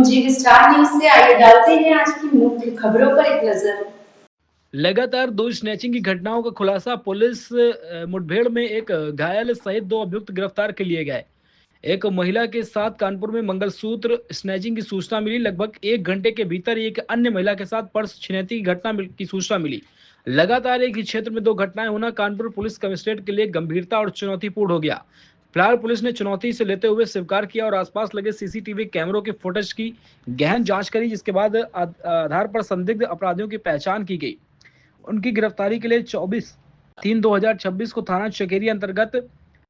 जी star news से आइए डालते हैं आज की मुख्य खबरों पर एक नजर। लगातार दो स्नैचिंग की घटनाओं का खुलासा। पुलिस मुठभेड़ में एक घायल सहित दो अभियुक्त गिरफ्तार कर लिए गए। एक महिला के साथ कानपुर में मंगलसूत्र स्नैचिंग की सूचना मिली। लगभग एक घंटे के भीतर एक अन्य महिला के साथ पर्स छिनैती की घटना की सूचना मिली। लगातार एक ही क्षेत्र में दो घटनाएं होना कानपुर पुलिस कमिश्नरेट के लिए गंभीरता और चुनौतीपूर्ण हो गया। फिलहाल पुलिस ने चुनौती से लेते हुए स्वीकार किया और आसपास लगे सीसीटीवी कैमरों के फुटेज की गहन जांच करी, जिसके बाद आधार पर संदिग्ध अपराधियों की पहचान की गई। उनकी गिरफ्तारी के लिए 24/3/2026 को थाना चकेरी अंतर्गत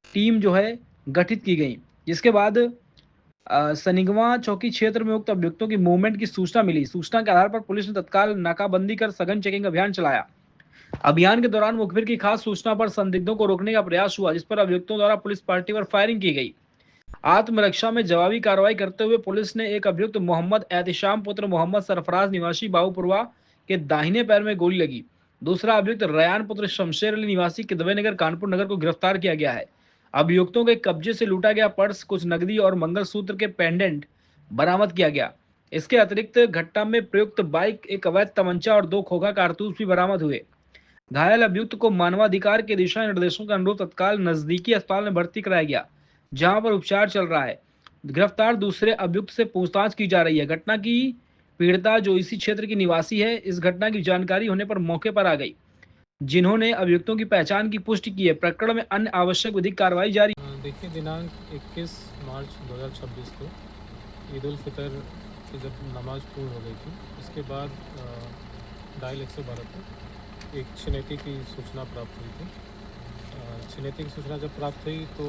टीम जो है गठित की गई, जिसके बाद सनिगवा चौकी क्षेत्र में उक्त अभियुक्तों की मूवमेंट की सूचना मिली। सूचना के आधार पर पुलिस ने तत्काल नाकाबंदी कर सघन चेकिंग अभियान चलाया। अभियान के दौरान मुखबिर की खास सूचना पर संदिग्धों को रोकने का प्रयास हुआ, जिस पर अभियुक्तों द्वारा पुलिस पार्टी पर फायरिंग की गई। आत्मरक्षा में जवाबी कार्रवाई करते हुए पुलिस ने एक अभियुक्त मोहम्मद एहतिशाम पुत्र मोहम्मद सरफराज निवासी बाबूपुरवा के दाहिने पैर में गोली लगी। दूसरा अभियुक्त रयान पुत्र शमशेर अली निवासी किदवे नगर कानपुर नगर को गिरफ्तार किया गया है। अभियुक्तों के कब्जे से लूटा गया पर्स, कुछ नकदी और मंगलसूत्र के पेंडेंट बरामद किया गया। इसके अतिरिक्त घटना में प्रयुक्त बाइक, एक अवैध तमंचा और दो खोखा कारतूस भी बरामद हुए। घायल अभियुक्त को मानवाधिकार के दिशा निर्देशों के अनुरूप तत्काल नजदीकी अस्पताल में भर्ती कराया गया, जहां पर उपचार चल रहा है। गिरफ्तार दूसरे अभियुक्त से पूछताछ की जा रही है। घटना की पीड़िता जो इसी क्षेत्र की निवासी है, इस घटना की जानकारी होने पर मौके पर आ गई, जिन्होंने अभियुक्तों की पहचान की पुष्टि की है। प्रकरण में अन्य आवश्यक विधिक कार्रवाई जारी। देखिए, दिनांक 21 मार्च 2026 को ईद उल फितर की जब नमाज पूर्ण हो गई थी, उसके बाद डायल 112 पर एक छिनैती की सूचना प्राप्त हुई थी। छिनैती की सूचना जब प्राप्त हुई तो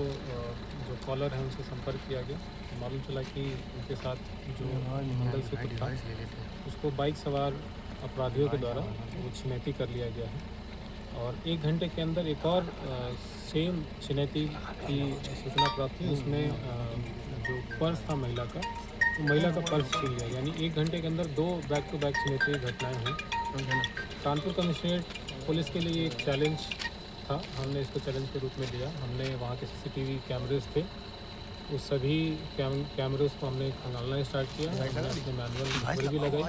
जो कॉलर है उनसे संपर्क किया गया। मालूम चला कि उनके साथ जो मंगलसूत्र था उसको बाइक सवार अपराधियों के द्वारा वो छिनैती कर लिया गया है। और एक घंटे के अंदर एक और सेम छिनैती की सूचना प्राप्त हुई। उसमें जो पर्स था महिला का, तो महिला का पर्स छीन लिया। यानी एक घंटे के अंदर दो बैक टू बैक छिनैती की घटनाएँ हुई। कानपुर कमिश्नरेट पुलिस के लिए एक चैलेंज था। हमने इसको चैलेंज के रूप में लिया। हमने वहाँ के सीसीटीवी कैमरेज थे, उस सभी कैमरेज को हमने खंगालना स्टार्ट किया। हमने अपने मैनुअल भी लगाई।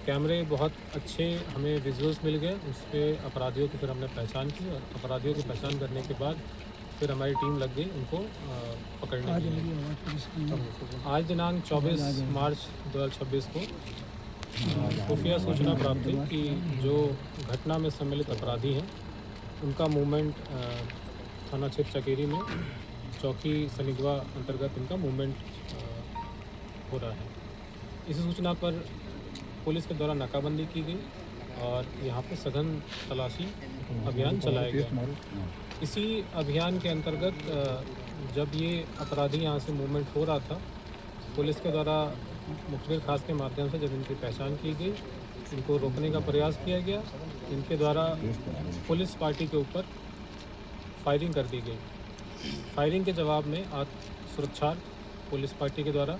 कैमरे बहुत अच्छे हमें विजुअल्स मिल गए। उस पर अपराधियों की फिर हमने पहचान की और अपराधियों की पहचान करने के बाद फिर हमारी टीम लग गई उनको पकड़ने के लिए। आज दिनांक 24 मार्च 2026 को खुफिया सूचना प्राप्त हुई कि जो घटना में सम्मिलित अपराधी हैं उनका मूवमेंट थाना क्षेत्र चकेरी में चौकी सनिगवा अंतर्गत इनका मूवमेंट हो रहा है। इसी सूचना पर पुलिस के द्वारा नाकाबंदी की गई और यहाँ पे सघन तलाशी अभियान चलाया गया। इसी अभियान के अंतर्गत जब ये अपराधी यहाँ से मूवमेंट हो रहा था, पुलिस के द्वारा मुखबिर खास के माध्यम से जब इनकी पहचान की गई, इनको रोकने का प्रयास किया गया। इनके द्वारा पुलिस पार्टी के ऊपर फायरिंग कर दी गई। फायरिंग के जवाब में सुरक्षार्थ पुलिस पार्टी के द्वारा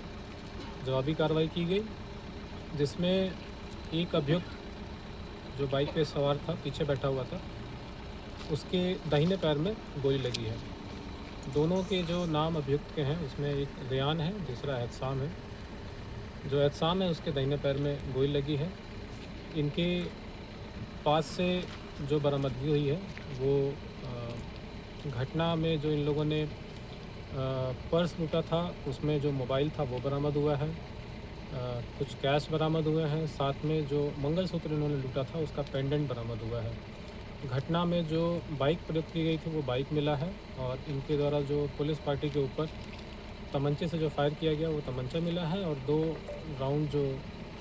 जवाबी कार्रवाई की गई, जिसमें एक अभियुक्त जो बाइक पे सवार था, पीछे बैठा हुआ था, उसके दाहिने पैर में गोली लगी है। दोनों के जो नाम अभियुक्त के हैं उसमें एक रेयान है, दूसरा एहतसाम है। जो एहतसाम है उसके दाहिने पैर में गोली लगी है। इनके पास से जो बरामदगी हुई है वो घटना में जो इन लोगों ने पर्स लूटा था उसमें जो मोबाइल था वो बरामद हुआ है। कुछ कैश बरामद हुए हैं, साथ में जो मंगलसूत्र इन्होंने लूटा था उसका पेंडेंट बरामद हुआ है। घटना में जो बाइक प्रयुक्त की गई थी वो बाइक मिला है और इनके द्वारा जो पुलिस पार्टी के ऊपर तमंचे से जो फायर किया गया वो तमंचा मिला है और 2 राउंड जो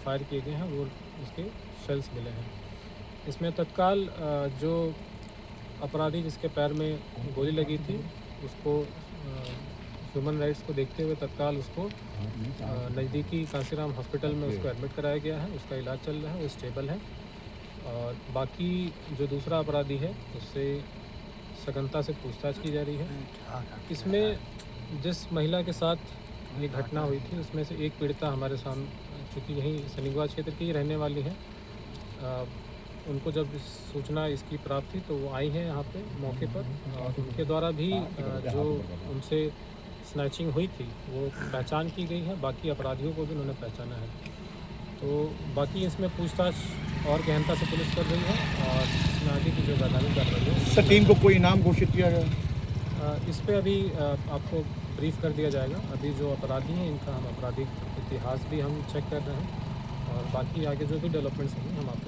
फायर किए गए हैं वो उसके शेल्स मिले हैं। इसमें तत्काल जो अपराधी जिसके पैर में गोली लगी थी उसको ह्यूमन राइट्स को देखते हुए तत्काल उसको नज़दीकी कांसीराम हॉस्पिटल में उसको एडमिट कराया गया है। उसका इलाज चल रहा है, वो स्टेबल है। और बाकी जो दूसरा अपराधी है उससे सघनता से पूछताछ की जा रही है। इसमें जिस महिला के साथ ये घटना हुई थी उसमें से एक पीड़िता हमारे सामने, चूँकि यहीं सनिगवा क्षेत्र की ही रहने वाली है, उनको जब सूचना इसकी प्राप्त थी तो वो आई हैं यहाँ पे मौके पर और उनके द्वारा भी जो उनसे स्नैचिंग हुई थी वो पहचान की गई है, बाकी अपराधियों को भी उन्होंने पहचाना है। तो बाकी इसमें पूछताछ और गहनता से पुलिस कर रही है और इसमें आगे की जो वैधानिक कार्रवाई है सर टीम को कोई इनाम घोषित किया गया? इस पे अभी आपको ब्रीफ कर दिया जाएगा। अभी जो अपराधी हैं इनका हम आपराधिक इतिहास भी हम चेक कर रहे हैं और बाकी आगे जो भी डेवलपमेंट्स होंगे हम आपको